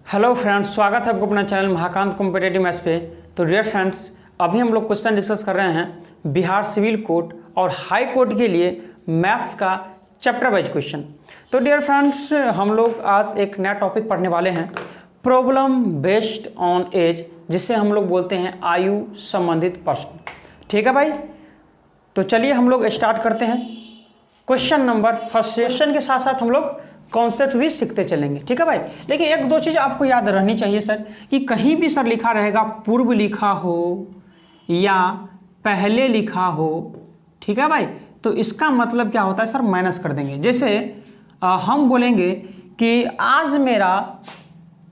Hello friends, स्वागत है आपको अपना चैनल महाकांत कॉम्पिटेटिव मैथ्स पे। तो डियर फ्रेंड्स, अभी हम लोग क्वेश्चन डिस्कस कर रहे हैं बिहार सिविल कोर्ट और हाई कोर्ट के लिए मैथ्स का चैप्टर वाइज क्वेश्चन। तो डियर फ्रेंड्स, हम लोग आज एक नया टॉपिक पढ़ने वाले हैं, प्रॉब्लम बेस्ड ऑन एज, जिसे हम लोग बोलते हैं आयु संबंधित प्रश्न। ठीक है भाई, तो चलिए हम लोग स्टार्ट करते हैं क्वेश्चन नंबर फर्स्ट। क्वेश्चन के साथ साथ हम लोग कॉन्सेप्ट भी सीखते चलेंगे। ठीक है भाई, लेकिन एक दो चीज़ आपको याद रहनी चाहिए सर, कि कहीं भी सर लिखा रहेगा पूर्व लिखा हो या पहले लिखा हो, ठीक है भाई, तो इसका मतलब क्या होता है सर, माइनस कर देंगे। जैसे हम बोलेंगे कि आज मेरा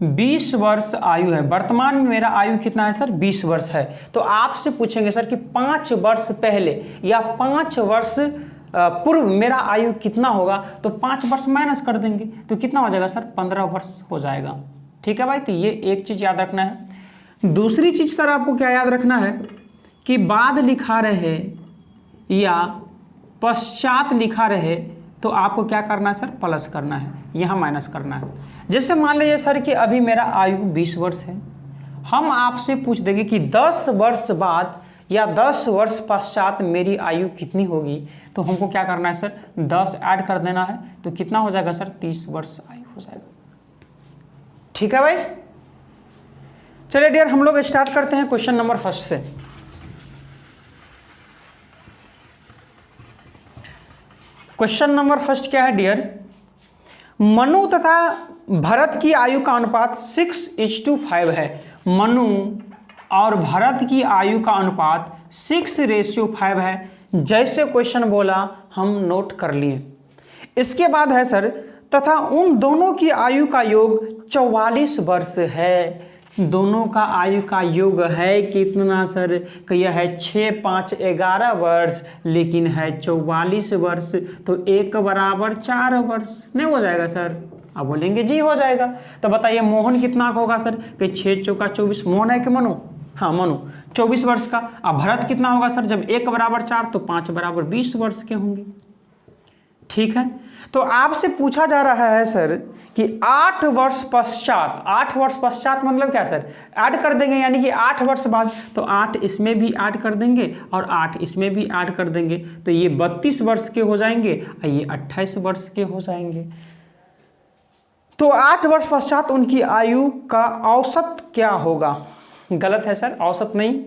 20 वर्ष आयु है, वर्तमान में मेरा आयु कितना है सर, 20 वर्ष है। तो आपसे पूछेंगे सर कि 5 वर्ष पहले या 5 वर्ष पूर्व मेरा आयु कितना होगा, तो 5 वर्ष माइनस कर देंगे तो कितना हो जाएगा सर, 15 वर्ष हो जाएगा। ठीक है भाई, तो ये एक चीज़ याद रखना है। दूसरी चीज़ सर आपको क्या याद रखना है कि बाद लिखा रहे या पश्चात लिखा रहे तो आपको क्या करना है सर, प्लस करना है, यहाँ माइनस करना है। जैसे मान लीजिए सर कि अभी मेरा आयु 20 वर्ष है, हम आपसे पूछ देंगे कि 10 वर्ष बाद या 10 वर्ष पश्चात मेरी आयु कितनी होगी, तो हमको क्या करना है सर, 10 ऐड कर देना है, तो कितना हो जाएगा सर, 30 वर्ष आयु हो जाएगा। ठीक है भाई, चलिए डियर हम लोग स्टार्ट करते हैं क्वेश्चन नंबर फर्स्ट से। क्वेश्चन नंबर फर्स्ट क्या है डियर, मनु तथा भरत की आयु का अनुपात 6:5 है। मनु और भरत की आयु का अनुपात 6:5 है। जैसे क्वेश्चन बोला हम नोट कर लिए। इसके बाद है सर, तथा उन दोनों की आयु का योग 44 वर्ष है। दोनों का आयु का योग है कितना सर, यह है 6, 5, 11 वर्ष, लेकिन है 44 वर्ष, तो 1 बराबर 4 वर्ष नहीं हो जाएगा सर। आप बोलेंगे जी हो जाएगा। तो बताइए मोहन कितना का होगा सर, कि 6 चौका 24, मोहन है कि मनु, हाँ मनु 24 वर्ष का। अब भरत कितना होगा सर, जब 1 बराबर 4 तो 5 बराबर 20 वर्ष के होंगे। ठीक है, तो आपसे पूछा जा रहा है सर कि 8 वर्ष पश्चात, 8 वर्ष पश्चात मतलब क्या सर, ऐड कर देंगे, यानी कि 8 वर्ष बाद, तो 8 इसमें भी ऐड कर देंगे और 8 इसमें भी ऐड कर देंगे, तो ये 32 वर्ष के हो जाएंगे और ये 28 वर्ष के हो जाएंगे। तो 8 वर्ष पश्चात उनकी आयु का औसत क्या होगा, गलत है सर, औसत नहीं,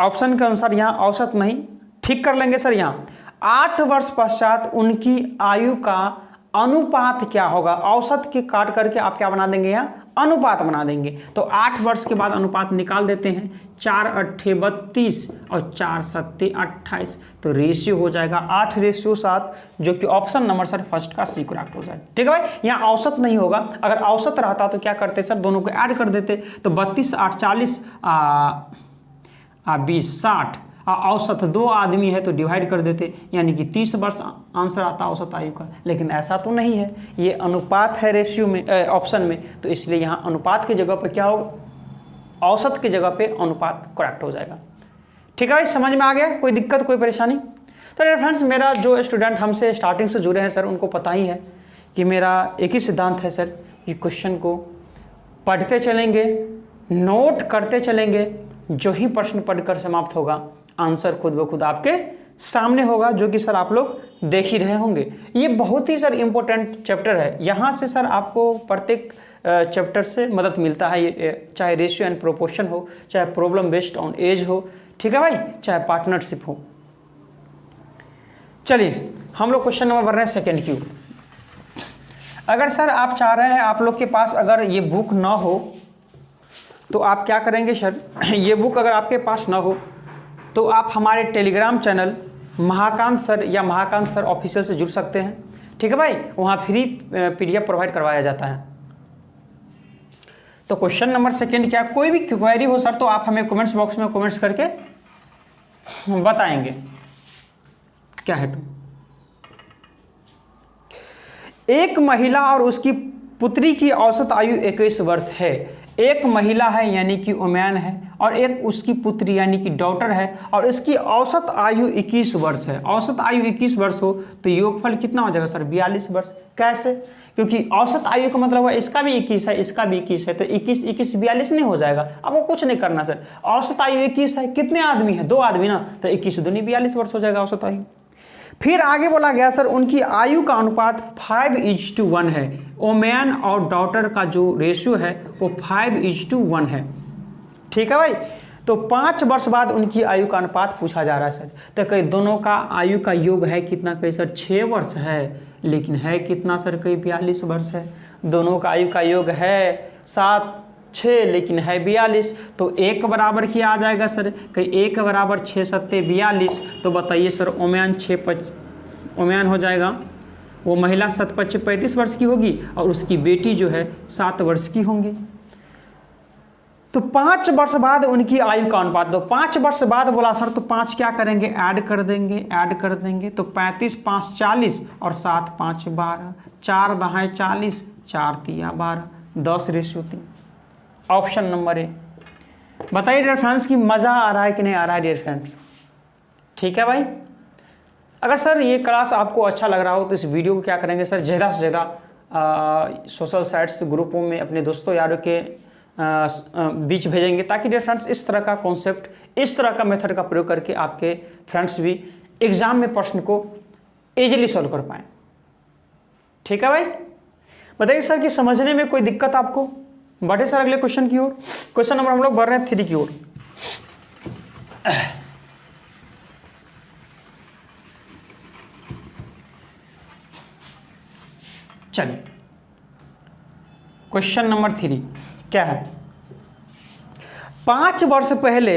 ऑप्शन के अनुसार यहाँ औसत नहीं, ठीक कर लेंगे सर। यहाँ 8 वर्ष पश्चात उनकी आयु का अनुपात क्या होगा, औसत के काट करके आप क्या बना देंगे, यहाँ अनुपात बना देंगे। तो 8 वर्ष के बाद अनुपात निकाल देते हैं, 4 8 32 और 4 7 28, तो रेशियो हो जाएगा 8:7, जो कि ऑप्शन नंबर सर फर्स्ट का सी करेक्ट हो जाए। ठीक है भाई, यहाँ औसत नहीं होगा, अगर औसत रहता तो क्या करते सर, दोनों को ऐड कर देते, तो 32 8 40 20 60, औसत 2 आदमी है तो डिवाइड कर देते, यानी कि 30 वर्ष आंसर आता औसत आयु का। लेकिन ऐसा तो नहीं है, ये अनुपात है रेशियो में, ऑप्शन में, तो इसलिए यहाँ अनुपात की जगह पर क्या होगा, औसत की जगह पे अनुपात करेक्ट हो जाएगा। ठीक है भाई, समझ में आ गया, कोई दिक्कत कोई परेशानी। तो फ्रेंड्स, मेरा जो स्टूडेंट हमसे स्टार्टिंग से जुड़े हैं सर, उनको पता ही है कि मेरा एक ही सिद्धांत है सर, कि क्वेश्चन को पढ़ते चलेंगे, नोट करते चलेंगे, जो ही प्रश्न पढ़कर समाप्त होगा आंसर खुद ब खुद आपके सामने होगा, जो कि सर आप लोग देख ही रहे होंगे। ये बहुत ही सर इम्पोर्टेंट चैप्टर है, यहाँ से सर आपको प्रत्येक चैप्टर से मदद मिलता है, चाहे रेशियो एंड प्रोपोर्शन हो, चाहे प्रॉब्लम बेस्ड ऑन एज हो, ठीक है भाई, चाहे पार्टनरशिप हो। चलिए हम लोग क्वेश्चन नंबर 1 रहे हैं, सेकेंड क्यू। अगर सर आप चाह रहे हैं, आप लोग के पास अगर ये बुक ना हो तो आप क्या करेंगे सर, ये बुक अगर आपके पास ना हो तो आप हमारे टेलीग्राम चैनल महाकांत सर या महाकांत सर ऑफिशियल से जुड़ सकते हैं। ठीक है भाई, वहाँ फ्री PDF प्रोवाइड करवाया जाता है। तो क्वेश्चन नंबर सेकेंड क्या, कोई भी क्वेरी हो सर तो आप हमें कमेंट्स बॉक्स में कमेंट्स करके बताएंगे। क्या है तो, एक महिला और उसकी पुत्री की औसत आयु 21 वर्ष है। एक महिला है यानी कि वुमेन है, और एक उसकी पुत्री यानी कि डॉटर है, और इसकी औसत आयु 21 वर्ष है। औसत आयु 21 वर्ष हो तो योगफल कितना हो जाएगा सर, 42 वर्ष। कैसे, क्योंकि औसत आयु का मतलब है इसका भी 21 है, इसका भी 21 है, तो 21 21 42 नहीं हो जाएगा। अब वो कुछ नहीं करना सर, औसत आयु 21 है, कितने आदमी है, 2 आदमी ना, तो 21 दूनी 42 वर्ष हो जाएगा औसत आयु। फिर आगे बोला गया सर उनकी आयु का अनुपात 5:1 है। ओमेन और डॉटर का जो रेशियो है वो 5:1 है। ठीक है भाई, तो 5 वर्ष बाद उनकी आयु का अनुपात पूछा जा रहा है सर। तो कई दोनों का आयु का योग है कितना, कहीं सर 6 वर्ष है, लेकिन है कितना सर, कहीं 42 वर्ष है। दोनों का आयु का योग है 7 6, लेकिन है 42, तो 1 बराबर क्या आ जाएगा सर, कहीं 1 बराबर 6 7 42। तो बताइए सर ओमेन हो जाएगा, वो महिला 7 5 35 वर्ष की होगी और उसकी बेटी जो है 7 वर्ष की होंगी। तो 5 वर्ष बाद उनकी आयु का अनुपात, तो 5 वर्ष बाद बोला सर, तो 5 क्या करेंगे, ऐड कर देंगे, तो 35 5 40 और 7 5 12, 4 दहाई 40, 4 तिया 12, 10:3। Option number A. बताइए डियर फ्रेंड्स कि मज़ा आ रहा है कि नहीं आ रहा है डियर फ्रेंड्स। ठीक है भाई, अगर सर ये क्लास आपको अच्छा लग रहा हो तो इस वीडियो को क्या करेंगे सर, ज़्यादा से ज़्यादा सोशल साइट्स ग्रुपों में अपने दोस्तों यारों के बीच भेजेंगे, ताकि डियर फ्रेंड्स इस तरह का कॉन्सेप्ट, इस तरह का मेथड का प्रयोग करके आपके फ्रेंड्स भी एग्जाम में प्रश्न को इजीली सॉल्व कर पाएँ। ठीक है भाई, बताइए सर कि समझने में कोई दिक्कत आपको। बढ़े सर अगले क्वेश्चन की ओर। क्वेश्चन नंबर हम लोग बढ़ रहे हैं 3 की ओर। चलिए क्वेश्चन नंबर 3 क्या है, 5 वर्ष पहले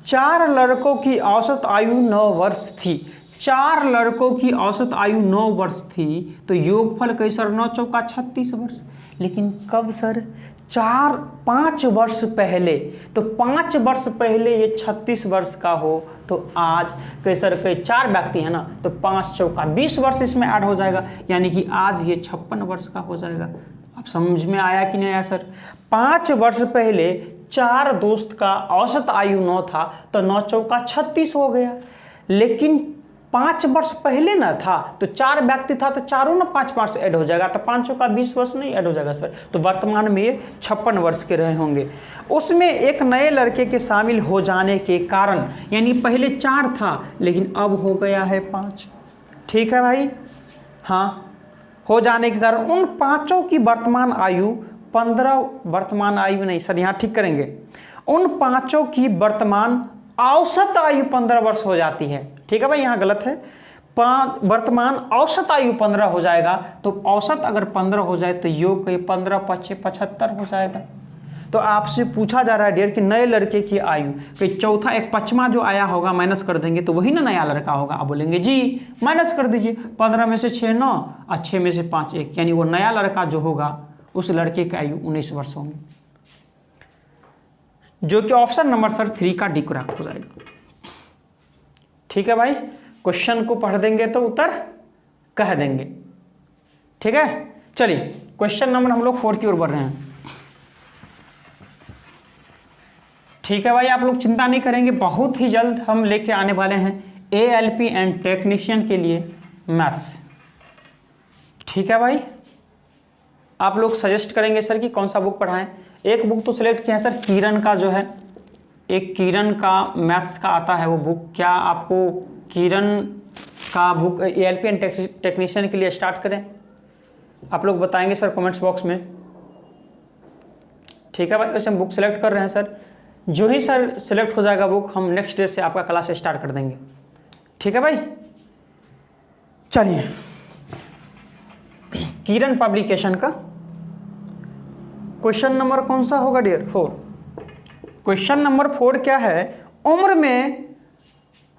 4 लड़कों की औसत आयु 9 वर्ष थी। 4 लड़कों की औसत आयु 9 वर्ष थी, तो योगफल कई सर 9 चौका 36 वर्ष। लेकिन कब सर, 5 वर्ष पहले, तो 5 वर्ष पहले ये 36 वर्ष का हो, तो आज कई सर कई 4 व्यक्ति है ना, तो 5 चौका 20 वर्ष इसमें ऐड हो जाएगा, यानी कि आज ये 56 वर्ष का हो जाएगा। अब समझ में आया कि नहीं आया सर। 5 वर्ष पहले 4 दोस्त का औसत आयु 9 था, तो 9 चौका 36 हो गया। लेकिन 5 वर्ष पहले ना था, तो 4 व्यक्ति था, तो चारों ना 5 वर्ष ऐड हो जाएगा, तो 5 चौका 20 वर्ष नहीं ऐड हो जाएगा सर। तो वर्तमान में ये 56 वर्ष के रहे होंगे। उसमें एक नए लड़के के शामिल हो जाने के कारण, यानी पहले 4 था लेकिन अब हो गया है 5। ठीक है भाई, हाँ, हो जाने के कारण उन 5 की वर्तमान आयु 15, वर्तमान आयु नहीं सर, यहाँ ठीक करेंगे, उन 5 की वर्तमान औसत आयु 15 वर्ष हो जाती है। ठीक है भाई, यहाँ गलत है, वर्तमान औसत आयु 15 हो जाएगा, तो औसत अगर 15 हो जाए तो योग के 15 5 75 हो जाएगा। तो आपसे पूछा जा रहा है डियर कि नए लड़के की आयु, कोई चौथा एक 5वां जो आया होगा माइनस कर देंगे तो वही ना नया लड़का होगा। आप बोलेंगे जी माइनस कर दीजिए, 15 में से 6 9 और 6 में से 5 1, यानी वो नया लड़का जो होगा उस लड़के की आयु 19 वर्ष होंगे, जो कि ऑप्शन नंबर सर 3 का डी करेक्ट हो जाएगा। ठीक है भाई, क्वेश्चन को पढ़ देंगे तो उत्तर कह देंगे। ठीक है, चलिए क्वेश्चन नंबर हम लोग 4 की ओर बढ़ रहे हैं। ठीक है भाई, आप लोग चिंता नहीं करेंगे, बहुत ही जल्द हम लेके आने वाले हैं ALP एंड टेक्नीशियन के लिए मैथ्स। ठीक है भाई, आप लोग सजेस्ट करेंगे सर कि कौन सा बुक पढ़ाएं। एक बुक तो सिलेक्ट किया है सर, किरण का जो है, एक किरण का मैथ्स का आता है वो बुक। क्या आपको किरण का बुक ALP एंड टेक्नीशियन के लिए स्टार्ट करें? आप लोग बताएंगे सर कमेंट्स बॉक्स में। ठीक है भाई, वैसे हम बुक सेलेक्ट कर रहे हैं सर, जो ही सर सिलेक्ट हो जाएगा बुक, हम नेक्स्ट डे से आपका क्लास स्टार्ट कर देंगे। ठीक है भाई, चलिए किरण पब्लिकेशन का क्वेश्चन नंबर कौन सा होगा डियर? 4। क्वेश्चन नंबर 4 क्या है, उम्र में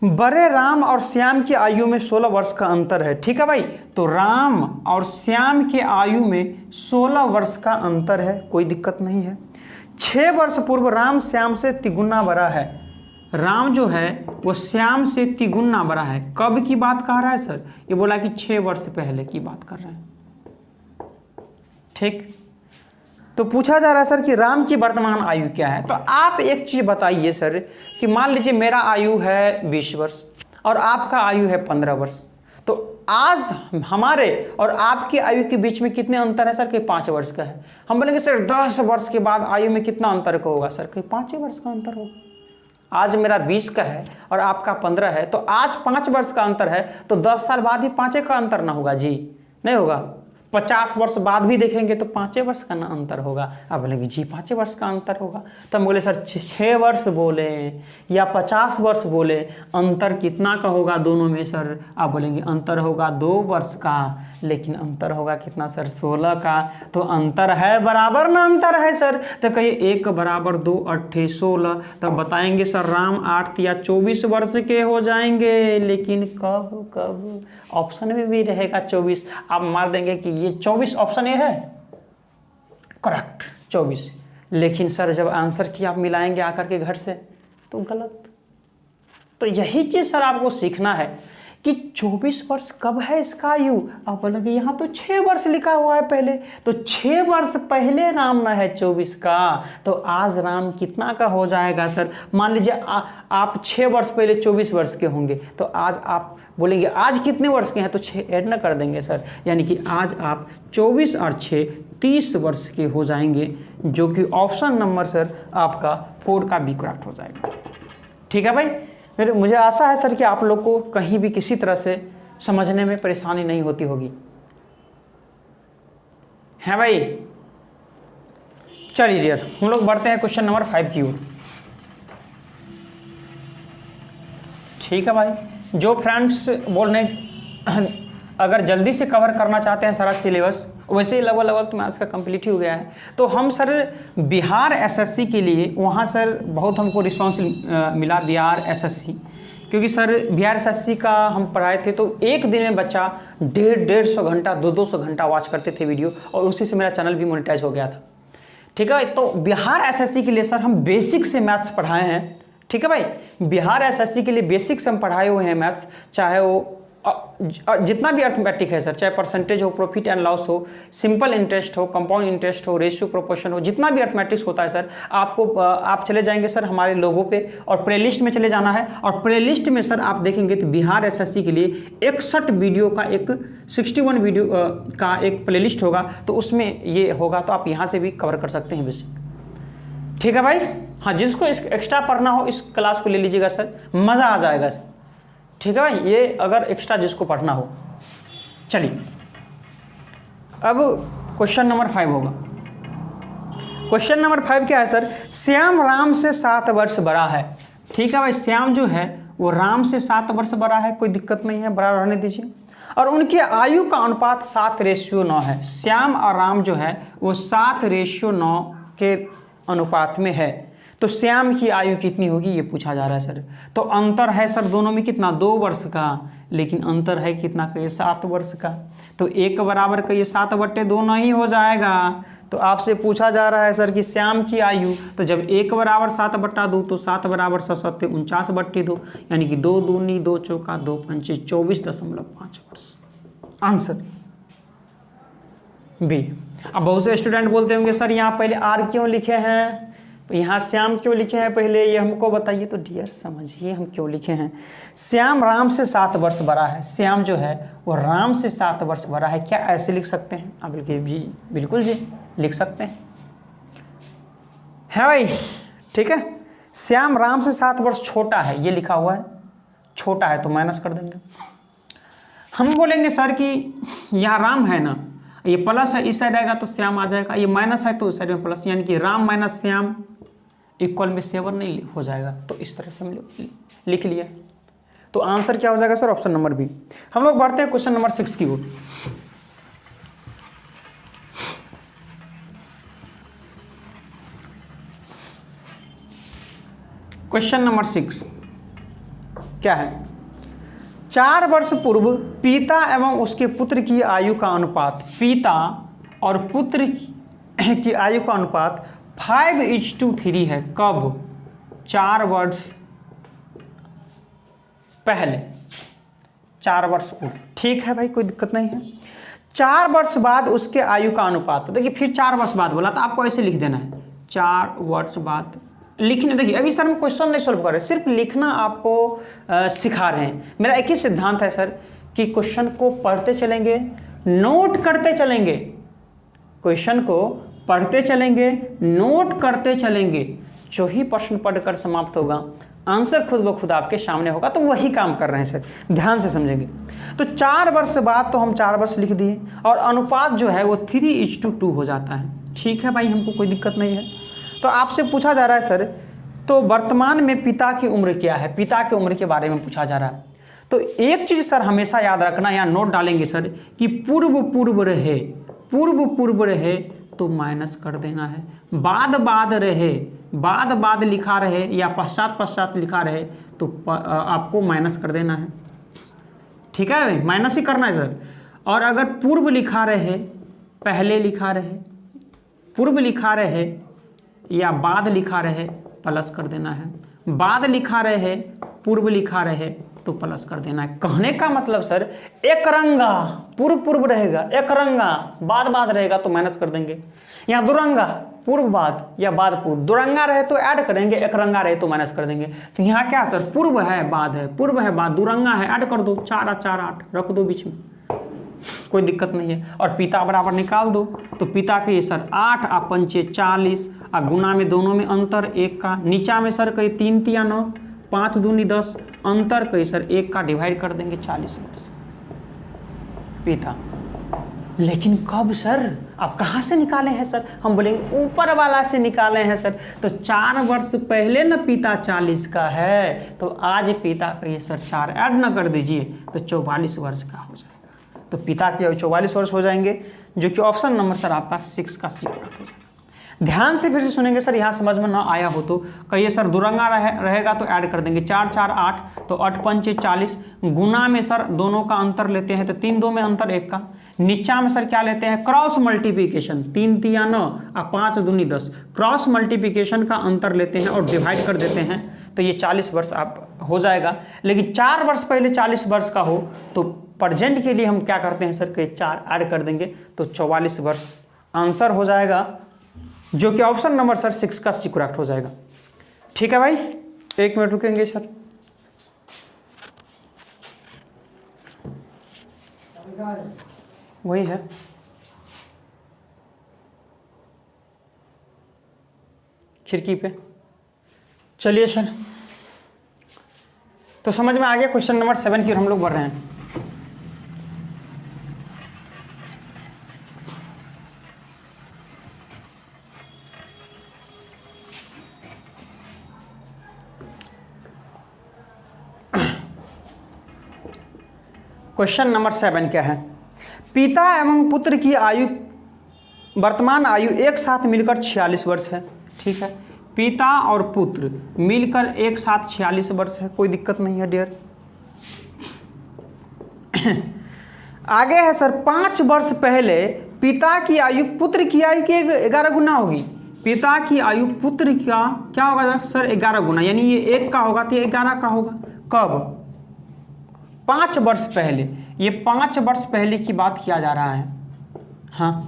बड़े राम और श्याम की आयु में 16 वर्ष का अंतर है। ठीक है भाई, तो राम और श्याम की आयु में 16 वर्ष का अंतर है, कोई दिक्कत नहीं है। 6 वर्ष पूर्व राम श्याम से तिगुना बड़ा है। राम जो है वो श्याम से तिगुना बड़ा है। कब की बात कह रहा है सर? ये बोला कि 6 वर्ष पहले की बात कर रहे हैं। ठीक, तो पूछा जा रहा है सर कि राम की वर्तमान आयु क्या है। तो आप एक चीज बताइए सर कि मान लीजिए मेरा आयु है 20 वर्ष और आपका आयु है 15 वर्ष, तो आज हमारे और आपकी आयु के बीच में कितने अंतर है सर? कि 5 वर्ष का है। हम बोलेंगे सर 10 वर्ष के बाद आयु में कितना अंतर का होगा सर? कि 5 वर्ष का अंतर होगा। आज मेरा 20 का है और आपका 15 है, तो आज 5 वर्ष का अंतर है, तो 10 साल बाद भी 5 का अंतर ना होगा जी? नहीं होगा। 50 वर्ष बाद भी देखेंगे तो 5 वर्ष का ना अंतर होगा। आप बोलेंगे जी 5 वर्ष का अंतर होगा, तो हम बोले सर 6 वर्ष बोले या 50 वर्ष बोले, अंतर कितना का होगा दोनों में सर? आप बोलेंगे अंतर होगा 2 वर्ष का, लेकिन अंतर होगा कितना सर? 16 का। तो अंतर है बराबर ना अंतर है सर? तो कहिए 1 बराबर 2 8 16, तब बताएंगे सर राम 8 या 24 वर्ष के हो जाएंगे। लेकिन कब? ऑप्शन में भी रहेगा 24। आप मार देंगे कि ये 24 ऑप्शन ए है, करेक्ट 24। लेकिन सर जब आंसर की आप मिलाएंगे आकर के घर से तो गलत। तो यही चीज सर आपको सीखना है कि 24 वर्ष कब है इसका आयु? आप बोलोगे यहाँ तो 6 वर्ष लिखा हुआ है पहले, तो 6 वर्ष पहले राम ना है 24 का, तो आज राम कितना का हो जाएगा सर? मान लीजिए आप 6 वर्ष पहले 24 वर्ष के होंगे, तो आज आप बोलेंगे आज कितने वर्ष के हैं? तो 6 ऐड ना कर देंगे सर, यानी कि आज आप 24 और 6 30 वर्ष के हो जाएंगे, जो कि ऑप्शन नंबर सर आपका 4 का बी करेक्ट हो जाएगा। ठीक है भाई, मुझे आशा है सर कि आप लोग को कहीं भी किसी तरह से समझने में परेशानी नहीं होती होगी। है भाई? चलिए डियर, हम लोग बढ़ते हैं क्वेश्चन नंबर 5 की ओर। ठीक है भाई, जो फ्रेंड्स बोल रहे अगर जल्दी से कवर करना चाहते हैं सारा सिलेबस, वैसे ही लेवल तो मैथ्स का कंप्लीट ही हो गया है, तो हम सर बिहार एसएससी के लिए वहाँ सर बहुत हमको रिस्पॉन्स मिला, बिहार एसएससी, क्योंकि सर बिहार एसएससी का हम पढ़ाए थे, तो एक दिन में बच्चा 150 घंटा 200 घंटा वॉच करते थे वीडियो, और उसी से मेरा चैनल भी मोनेटाइज हो गया था। ठीक है, तो बिहार एसएससी के लिए सर हम बेसिक से मैथ्स पढ़ाए हैं। ठीक है भाई, बिहार एसएससी के लिए बेसिक से हम पढ़ाए हुए हैं मैथ्स, चाहे वो जितना भी अर्थमेटिक है सर, चाहे परसेंटेज हो, प्रॉफिट एंड लॉस हो, सिंपल इंटरेस्ट हो, कंपाउंड इंटरेस्ट हो, रेशियो प्रोपोर्शन हो, जितना भी अर्थमेटिक्स होता है सर, आपको आप चले जाएंगे सर हमारे लोगों पे और प्लेलिस्ट में चले जाना है, और प्लेलिस्ट में सर आप देखेंगे तो बिहार एसएससी के लिए 61 वीडियो का एक 61 वीडियो का एक प्लेलिस्ट होगा, तो उसमें ये होगा, तो आप यहाँ से भी कवर कर सकते हैं बेसिक। ठीक है भाई, हाँ, जिसको एक्स्ट्रा पढ़ना हो इस क्लास को ले लीजिएगा सर, मज़ा आ जाएगा सर। ठीक है भाई, ये अगर एक्स्ट्रा जिसको पढ़ना हो। चलिए अब क्वेश्चन नंबर 5 होगा। क्वेश्चन नंबर 5 क्या है सर? श्याम राम से 7 वर्ष बड़ा है। ठीक है भाई, श्याम जो है वो राम से 7 वर्ष बड़ा है, कोई दिक्कत नहीं है, बड़ा रहने दीजिए, और उनकी आयु का अनुपात 7:9 है। श्याम और राम जो है वो 7:9 के अनुपात में है, तो श्याम की आयु कितनी होगी ये पूछा जा रहा है सर। तो अंतर है सर दोनों में कितना? 2 वर्ष का, लेकिन अंतर है कितना का? ये 7 वर्ष का। तो 1 बराबर का ये 7/2 नहीं हो जाएगा। तो आपसे पूछा जा रहा है सर कि श्याम की आयु, तो जब 1 बराबर 7/2 तो 7 बराबर 7 49/2, यानी कि 2 दूनी 2 चौका 2 पंचे 24.5 वर्ष। Answer B. अब बहुत से स्टूडेंट बोलते होंगे सर यहाँ पहले आर क्यों लिखे हैं, यहाँ श्याम क्यों लिखे हैं पहले, ये हमको बताइए। तो डियर समझिए हम क्यों लिखे हैं। श्याम राम से 7 वर्ष बड़ा है, श्याम जो है वो राम से 7 वर्ष बड़ा है। क्या ऐसे लिख सकते हैं? आप जी बिल्कुल जी लिख सकते हैं, है भाई। ठीक है, श्याम राम से 7 वर्ष छोटा है, ये लिखा हुआ है, छोटा है तो माइनस कर देंगे। हम बोलेंगे सर कि यहाँ राम है ना, ये प्लस है, इस साइड आएगा तो श्याम आ जाएगा, ये माइनस है तो उस साइड में प्लस, यानी कि राम माइनस श्याम इक्वल में 7 नहीं हो जाएगा। तो इस तरह से हम लिख लिया, तो आंसर क्या हो जाएगा सर? Option number B. हम लोग बढ़ते हैं क्वेश्चन नंबर 6 की ओर। क्वेश्चन नंबर 6 क्या है? 4 वर्ष पूर्व पिता एवं उसके पुत्र की आयु का अनुपात, पिता और पुत्र की आयु का अनुपात 5:3 है। कब? 4 वर्ष पहले, 4 वर्ष पूर्व। ठीक है भाई, कोई दिक्कत नहीं है। 4 वर्ष बाद उसके आयु का अनुपात, देखिए फिर 4 वर्ष बाद बोला, तो आपको ऐसे लिख देना है 4 वर्ष बाद लिखने। देखिए अभी सर हम क्वेश्चन नहीं सॉल्व कर रहे, सिर्फ लिखना आपको सिखा रहे हैं। मेरा एक ही सिद्धांत है सर कि क्वेश्चन को पढ़ते चलेंगे, नोट करते चलेंगे, क्वेश्चन को पढ़ते चलेंगे, नोट करते चलेंगे। जो ही प्रश्न पढ़कर समाप्त होगा आंसर खुद ब खुद आपके सामने होगा। तो वही काम कर रहे हैं सर, ध्यान से समझेंगे। तो 4 वर्ष बाद तो हम 4 वर्ष लिख दिए और अनुपात जो है वो 3:2 हो जाता है। ठीक है भाई, हमको कोई दिक्कत नहीं है। तो आपसे पूछा जा रहा है सर, तो वर्तमान में पिता की उम्र क्या है, पिता की उम्र के बारे में पूछा जा रहा है। तो एक चीज़ सर हमेशा याद रखना, यहाँ नोट डालेंगे सर कि पूर्व पूर्व रहे, पूर्व पूर्व रहे तो माइनस कर देना है, बाद बाद रहे, बाद बाद लिखा रहे या पश्चात पश्चात लिखा रहे तो आपको माइनस कर देना है। ठीक है, माइनस ही करना है सर। और अगर पूर्व लिखा रहे, पहले लिखा रहे, पूर्व लिखा रहे या बाद लिखा रहे प्लस कर देना है, बाद लिखा रहे, पूर्व लिखा रहे तो प्लस कर देना है। कहने का मतलब सर एक रंगा पूर्व पूर्व रहेगा, एक रंगा बाद बाद रहेगा तो माइनस कर देंगे। यहाँ दुरंगा पूर्व बाद या बाद पूर्व, दुरंगा रहे तो ऐड करेंगे, एक रंगा रहे तो माइनस कर देंगे। तो यहाँ क्या सर, पूर्व है बाद है, पूर्व है बाद, दुरंगा है, ऐड कर दो, 4 और 4 8 रख दो बीच में, कोई दिक्कत नहीं है। और पिता बराबर निकाल दो, तो पिता के ये सर 8 और 5 40 और गुना में दोनों में अंतर 1 का, नीचा में सर कहीं 3 तिया 9, 5 दूनी 10, अंतर कहीं सर 1 का डिवाइड कर देंगे 40 वर्ष पिता। लेकिन कब सर, आप कहाँ से निकाले हैं सर, हम बोलेंगे ऊपर वाला से निकाले हैं सर। तो 4 वर्ष पहले न पिता 40 का है, तो आज पिता का ये सर 4 ऐड न कर दीजिए तो 44 वर्ष का हो जाएगा। तो पिता के 44 वर्ष हो जाएंगे, जो कि ऑप्शन नंबर सर आपका 6 का सी हो जाएगा। ध्यान से फिर से सुनेंगे सर, यहाँ समझ में ना आया हो तो कहिए सर दुरंगा रहेगा तो ऐड कर देंगे, 4 4 8 तो 8 5 40, गुना में सर दोनों का अंतर लेते हैं तो 3 2 में अंतर 1 का, नीचा में सर क्या लेते हैं क्रॉस मल्टीप्लिकेशन, 3 तिया 9 और 5 दूनी 10, क्रॉस मल्टीप्लिकेशन का अंतर लेते हैं और डिवाइड कर देते हैं तो ये 40 वर्ष आप हो जाएगा। लेकिन 4 वर्ष पहले 40 वर्ष का हो तो प्रेजेंट के लिए हम क्या करते हैं सर कि 4 ऐड कर देंगे तो 44 वर्ष आंसर हो जाएगा, जो कि ऑप्शन नंबर सर 6 का सी करेक्ट हो जाएगा। ठीक है भाई, 1 मिनट रुकेंगे सर। वही है, खिड़की पे। चलिए सर, तो समझ में आ गया। क्वेश्चन नंबर 7 की हम लोग बढ़ रहे हैं। क्वेश्चन नंबर 7 क्या है, पिता एवं पुत्र की आयु, वर्तमान आयु एक साथ मिलकर 46 वर्ष है। ठीक है, पिता और पुत्र मिलकर एक साथ 46 वर्ष है, कोई दिक्कत नहीं है डियर। आगे है सर 5 वर्ष पहले पिता की आयु पुत्र की आयु के 11 गुना होगी। पिता की आयु पुत्र का क्या होगा सर 11 गुना, यानी ये 1 का होगा तो ये 11 का होगा। कब, 5 वर्ष पहले, ये 5 वर्ष पहले की बात किया जा रहा है। हाँ,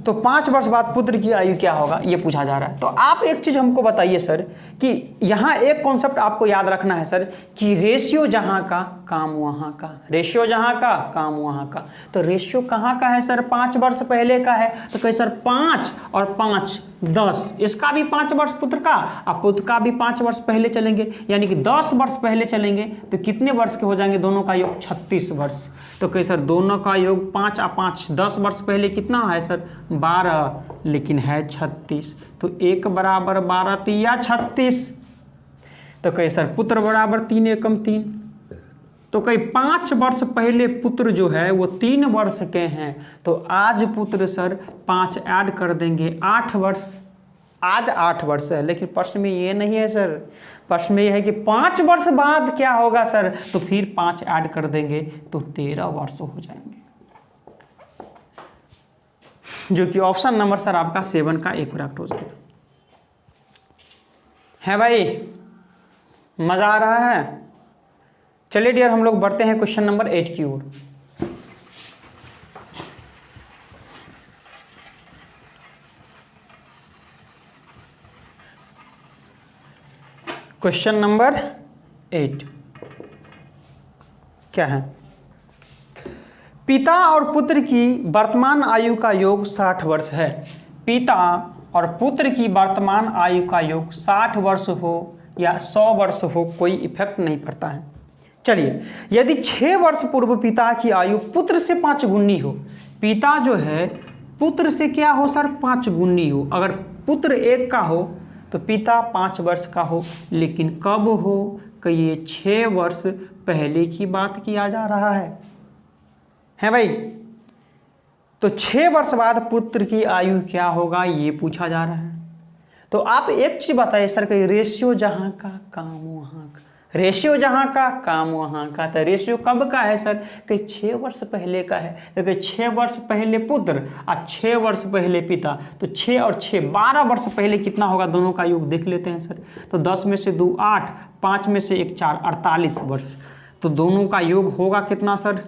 तो 5 वर्ष बाद पुत्र की आयु क्या होगा ये पूछा जा रहा है। तो आप एक चीज हमको बताइए सर कि यहाँ एक कॉन्सेप्ट आपको याद रखना है सर कि रेशियो जहाँ का काम वहाँ का, रेशियो जहाँ का काम वहाँ का। तो रेशियो कहाँ का है सर, 5 वर्ष पहले का है। तो कहे सर 5 और 5 10, इसका भी 5 वर्ष पुत्र का और पुत्र का भी 5 वर्ष पहले चलेंगे, यानी कि 10 वर्ष पहले चलेंगे तो कितने वर्ष के हो जाएंगे, दोनों का योग 36 वर्ष। तो कहे सर दोनों का योग 5 और 5, 10 वर्ष पहले कितना है सर 12, लेकिन है 36, तो 1 बराबर 12 तिया 36। तो कहे सर पुत्र बराबर 3 एकम 3। तो कहीं 5 वर्ष पहले पुत्र जो है वो 3 वर्ष के हैं, तो आज पुत्र सर 5 ऐड कर देंगे 8 वर्ष। आज 8 वर्ष है, लेकिन प्रश्न में ये नहीं है सर, प्रश्न में ये है कि 5 वर्ष बाद क्या होगा सर, तो फिर 5 ऐड कर देंगे तो 13 वर्ष हो जाएंगे, जो कि ऑप्शन नंबर सर आपका 7 का एक करेक्ट हो जाएगा। है भाई, मजा आ रहा है। चलिए डियर, हम लोग बढ़ते हैं क्वेश्चन नंबर 8 की ओर। क्वेश्चन नंबर 8, क्या है? पिता और पुत्र की वर्तमान आयु का योग 60 वर्ष है। पिता और पुत्र की वर्तमान आयु का योग 60 वर्ष हो या 100 वर्ष हो, कोई इफेक्ट नहीं पड़ता है। चलिए, यदि 6 वर्ष पूर्व पिता की आयु पुत्र से 5 गुनी हो, पिता जो है पुत्र से क्या हो सर? 5 गुनी हो। अगर पुत्र 1 का हो तो पिता 5 वर्ष का हो, लेकिन कब हो कि ये 6 वर्ष पहले की बात किया जा रहा है भाई। तो 6 वर्ष बाद पुत्र की आयु क्या होगा ये पूछा जा रहा है। तो आप एक चीज बताइए सर कि रेशियो जहाँ का काम वहाँ का, रेशियो जहाँ का काम वहाँ का, तो रेशियो कब का है सर? कि 6 वर्ष पहले का है। तो 6 वर्ष पहले पुत्र और 6 वर्ष पहले पिता, तो 6 और 6 12 वर्ष पहले कितना होगा? दोनों का योग देख लेते हैं सर। तो 10 में से 2 8, 5 में से 1 4, 48 वर्ष। तो दोनों का योग होगा कितना सर?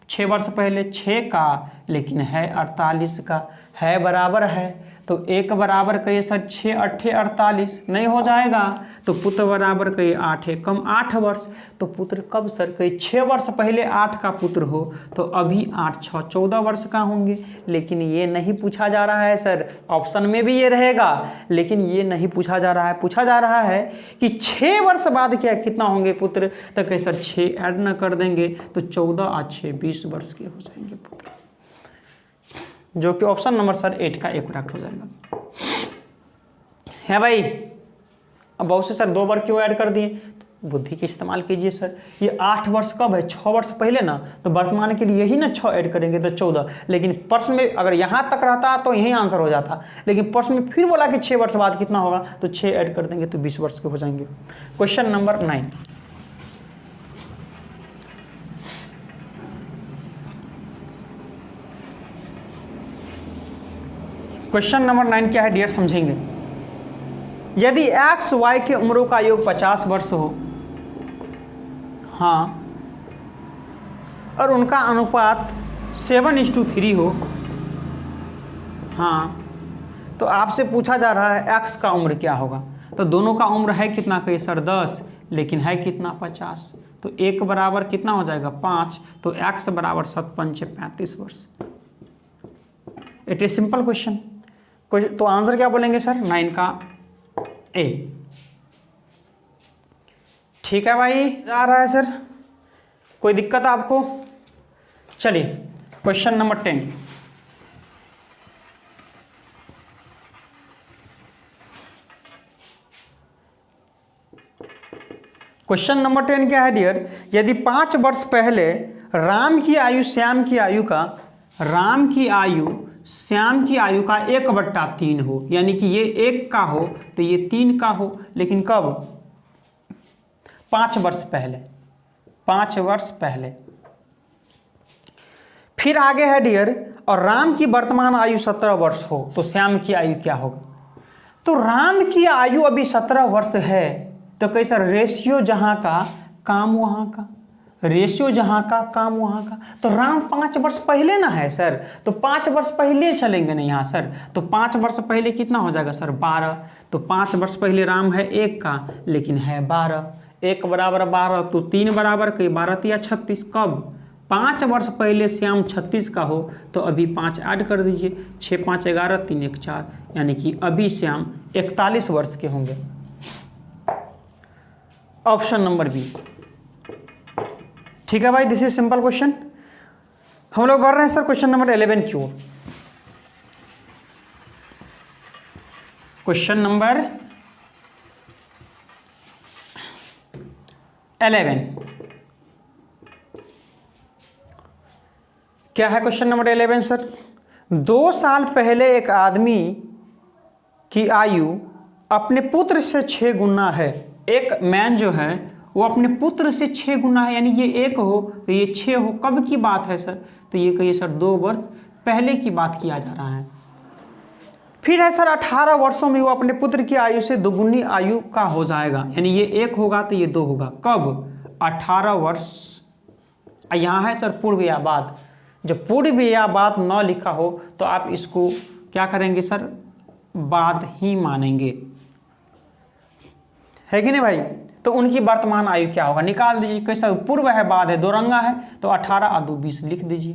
6 वर्ष पहले 6 का, लेकिन है 48 का, है बराबर है। तो 1 बराबर कहिए सर 6 8 48, नहीं हो जाएगा। तो पुत्र बराबर कहिए 8 कम 8 वर्ष। तो पुत्र कब सर? कहिए 6 वर्ष पहले 8 का पुत्र हो तो अभी 8 6 14 वर्ष का होंगे, लेकिन ये नहीं पूछा जा रहा है सर। ऑप्शन में भी ये रहेगा, लेकिन ये नहीं पूछा जा रहा है। पूछा जा रहा है कि 6 वर्ष बाद क्या कितना होंगे पुत्र? तो कहिए सर 6 ऐड न कर देंगे तो 14 और 6 20 वर्ष के हो जाएंगे पुत्र, जो कि ऑप्शन नंबर सर 8 का एक करेक्ट हो जाएगा। है भाई। अब बहुत से सर 2 बार क्यों ऐड कर दिए? तो बुद्धि के इस्तेमाल कीजिए सर। ये 8 वर्ष कब है? 6 वर्ष पहले ना, तो वर्तमान के लिए यही ना 6 ऐड करेंगे तो 14। लेकिन प्रश्न में अगर यहाँ तक रहता तो यही आंसर हो जाता, लेकिन प्रश्न में फिर बोला कि 6 वर्ष बाद कितना होगा, तो 6 ऐड कर देंगे तो 20 वर्ष के हो जाएंगे। Question number 9। क्वेश्चन नंबर 9 क्या है डियर, समझेंगे। यदि एक्स वाई के उम्रों का योग 50 वर्ष हो, हाँ, और उनका अनुपात 7:3 हो, हाँ, तो आपसे पूछा जा रहा है एक्स का उम्र क्या होगा। तो दोनों का उम्र है कितना? कहिए सर 10, लेकिन है कितना? 50। तो 1 बराबर कितना हो जाएगा? 5। तो एक्स बराबर 7 5 35 वर्ष। It is simple question. तो आंसर क्या बोलेंगे सर? 9 का ए। ठीक है भाई, आ रहा है सर, कोई दिक्कत आपको? चलिए क्वेश्चन नंबर 10। क्वेश्चन नंबर 10 क्या है डियर? यदि 5 वर्ष पहले राम की आयु श्याम की आयु का, राम की आयु श्याम की आयु का 1/3 हो, यानी कि ये 1 का हो तो ये 3 का हो, लेकिन कब? 5 वर्ष पहले, 5 वर्ष पहले। फिर आगे है डियर, और राम की वर्तमान आयु 17 वर्ष हो तो श्याम की आयु क्या होगा? तो राम की आयु अभी 17 वर्ष है, तो कैसा? रेशियो जहां का काम वहां का, रेशियो जहाँ का काम वहाँ का। तो राम 5 वर्ष पहले ना है सर, तो 5 वर्ष पहले चलेंगे ना यहाँ सर। तो 5 वर्ष पहले कितना हो जाएगा सर? 12। तो 5 वर्ष पहले राम है 1 का, लेकिन है 12। 1 बराबर 12, तो 3 बराबर कहीं 12 या 36। कब? 5 वर्ष पहले श्याम 36 का हो तो अभी 5 ऐड कर दीजिए, 6 5 11 3 1 4, यानी कि अभी श्याम 41 वर्ष के होंगे। Option number B. ठीक है भाई, दिस इज सिंपल क्वेश्चन। हम लोग बढ़ रहे हैं सर क्वेश्चन नंबर 11 की ओर। क्वेश्चन नंबर 11 क्या है? क्वेश्चन नंबर 11 सर, 2 साल पहले एक आदमी की आयु अपने पुत्र से 6 गुना है। एक मैन जो है वो अपने पुत्र से 6 गुना है, यानी ये 1 हो तो ये 6 हो। कब की बात है सर? तो ये कहिए सर 2 वर्ष पहले की बात किया जा रहा है। फिर है सर 18 वर्षों में वो अपने पुत्र की आयु से दोगुनी आयु का हो जाएगा, यानी ये 1 होगा तो ये 2 होगा। कब? 18 वर्ष। यहाँ है सर पूर्व या बाद। जब पूर्व या बाद न लिखा हो तो आप इसको क्या करेंगे सर? बाद ही मानेंगे, है कि नहीं भाई? तो उनकी वर्तमान आयु क्या होगा, निकाल दीजिए। कैसा पूर्व है, बाद है, दोरंगा है, तो 18 और 2 20 लिख दीजिए।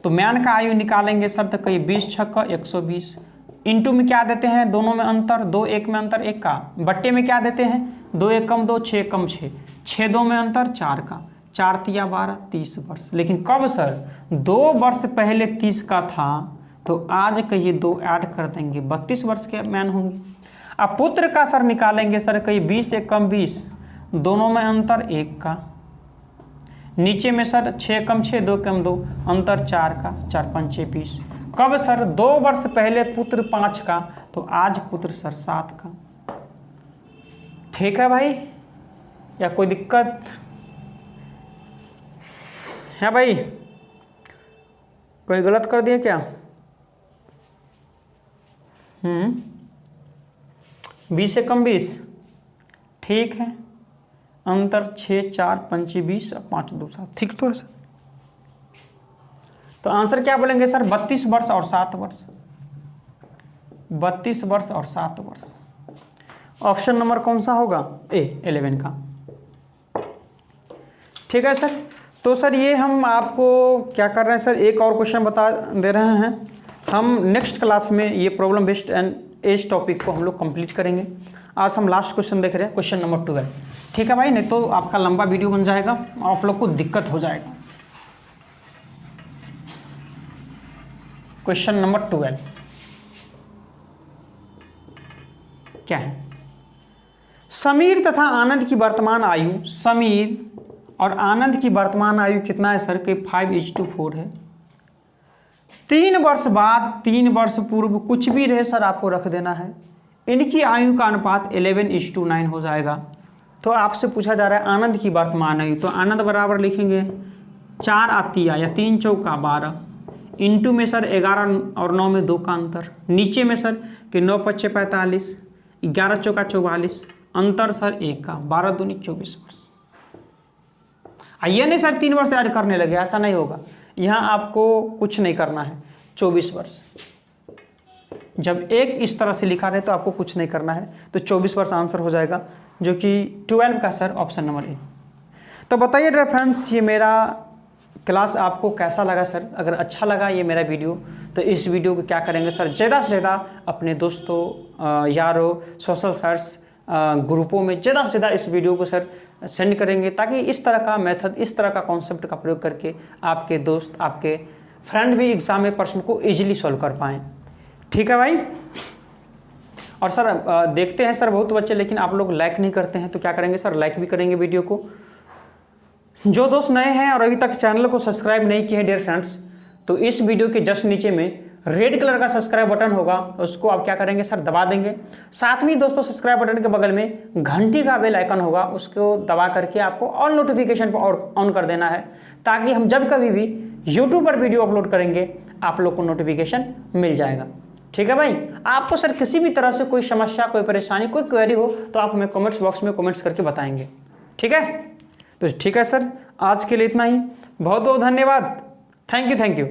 तो मैन का आयु निकालेंगे सर, तो कहीं 20 छक्का 120, इंटू में क्या देते हैं, दोनों में अंतर, 2 1 में अंतर 1 का, बट्टे में क्या देते हैं, 2 1 कम 2, 6 कम 6, 6 2 में अंतर 4 का, 4 तिया 12, 30 वर्ष। लेकिन कब सर, 2 वर्ष पहले 30 का था, तो आज कहिए 2 ऐड कर देंगे, 32 वर्ष के मैन होंगे। अब पुत्र का सर निकालेंगे सर, कहीं 20 1 कम 20, दोनों में अंतर 1 का, नीचे में सर 6 कम 6, 2 कम 2, अंतर 4 का, 4 5 20। कब सर, 2 वर्ष पहले पुत्र 5 का, तो आज पुत्र सर 7 का। ठीक है भाई, या कोई दिक्कत है भाई, कोई गलत कर दिया क्या? 20 से कम 20, ठीक है, अंतर 6 4 5 20 और 5 2 7, ठीक तो है सर। तो आंसर क्या बोलेंगे सर, 32 वर्ष और 7 वर्ष, 32 वर्ष और 7 वर्ष। ऑप्शन नंबर कौन सा होगा, ए 11 का। ठीक है सर। तो सर ये हम आपको क्या कर रहे हैं सर, एक और क्वेश्चन बता दे रहे हैं। हम नेक्स्ट क्लास में ये problem based and age topic को हम लोग कंप्लीट करेंगे। आज हम लास्ट क्वेश्चन देख रहे हैं, क्वेश्चन नंबर 12। ठीक है भाई, नहीं तो आपका लंबा वीडियो बन जाएगा और आप लोग को दिक्कत हो जाएगा। क्वेश्चन नंबर 12 क्या है, समीर तथा आनंद की वर्तमान आयु, समीर और आनंद की वर्तमान आयु कितना है सर, के 5:4 है। 3 वर्ष बाद, 3 वर्ष पूर्व, कुछ भी रहे सर आपको रख देना है। इनकी आयु का अनुपात 11:9 हो जाएगा। तो आपसे पूछा जा रहा है आनंद की वर्तमान आयु, तो आनंद बराबर लिखेंगे 4 आतिया या 3 चौका 12, इंटू में सर 11 और 9 में 2 का अंतर, नीचे में सर कि 9 5 45, 11 चौका 44, अंतर सर 1 का, 12 दूनी 24 वर्ष। आइए नहीं सर 3 वर्ष ऐड करने लगे, ऐसा नहीं होगा। यहाँ आपको कुछ नहीं करना है, 24 वर्ष। जब एक इस तरह से लिखा रहे तो आपको कुछ नहीं करना है, तो 24 वर्ष आंसर हो जाएगा, जो कि 12 का सर ऑप्शन नंबर ए। तो बताइए डियर फ्रेंड्स, ये मेरा क्लास आपको कैसा लगा सर? अगर अच्छा लगा ये मेरा वीडियो, तो इस वीडियो को क्या करेंगे सर, ज़्यादा से ज़्यादा अपने दोस्तों, यारों, सोशल सर्च ग्रुपों में ज़्यादा से ज़्यादा इस वीडियो को सर सेंड करेंगे, ताकि इस तरह का मेथड, इस तरह का कॉन्सेप्ट का प्रयोग करके आपके दोस्त, आपके फ्रेंड भी एग्ज़ाम में प्रश्न को ईजिली सॉल्व कर पाएँ। ठीक है भाई। और सर देखते हैं सर बहुत बच्चे, लेकिन आप लोग लाइक नहीं करते हैं, तो क्या करेंगे सर, लाइक भी करेंगे वीडियो को। जो दोस्त नए हैं और अभी तक चैनल को सब्सक्राइब नहीं किए हैं डियर फ्रेंड्स, तो इस वीडियो के जस्ट नीचे में रेड कलर का सब्सक्राइब बटन होगा, उसको आप क्या करेंगे सर, दबा देंगे। साथ में दोस्तों सब्सक्राइब बटन के बगल में घंटी का बेल आइकन होगा, उसको दबा करके आपको ऑल नोटिफिकेशन पर ऑन कर देना है, ताकि हम जब कभी भी यूट्यूब पर वीडियो अपलोड करेंगे आप लोग को नोटिफिकेशन मिल जाएगा। ठीक है भाई। आपको सर किसी भी तरह से कोई समस्या, कोई परेशानी, कोई क्वेरी हो, तो आप हमें कमेंट्स बॉक्स में कमेंट्स करके बताएंगे। ठीक है, तो ठीक है सर, आज के लिए इतना ही। बहुत बहुत धन्यवाद। Thank you.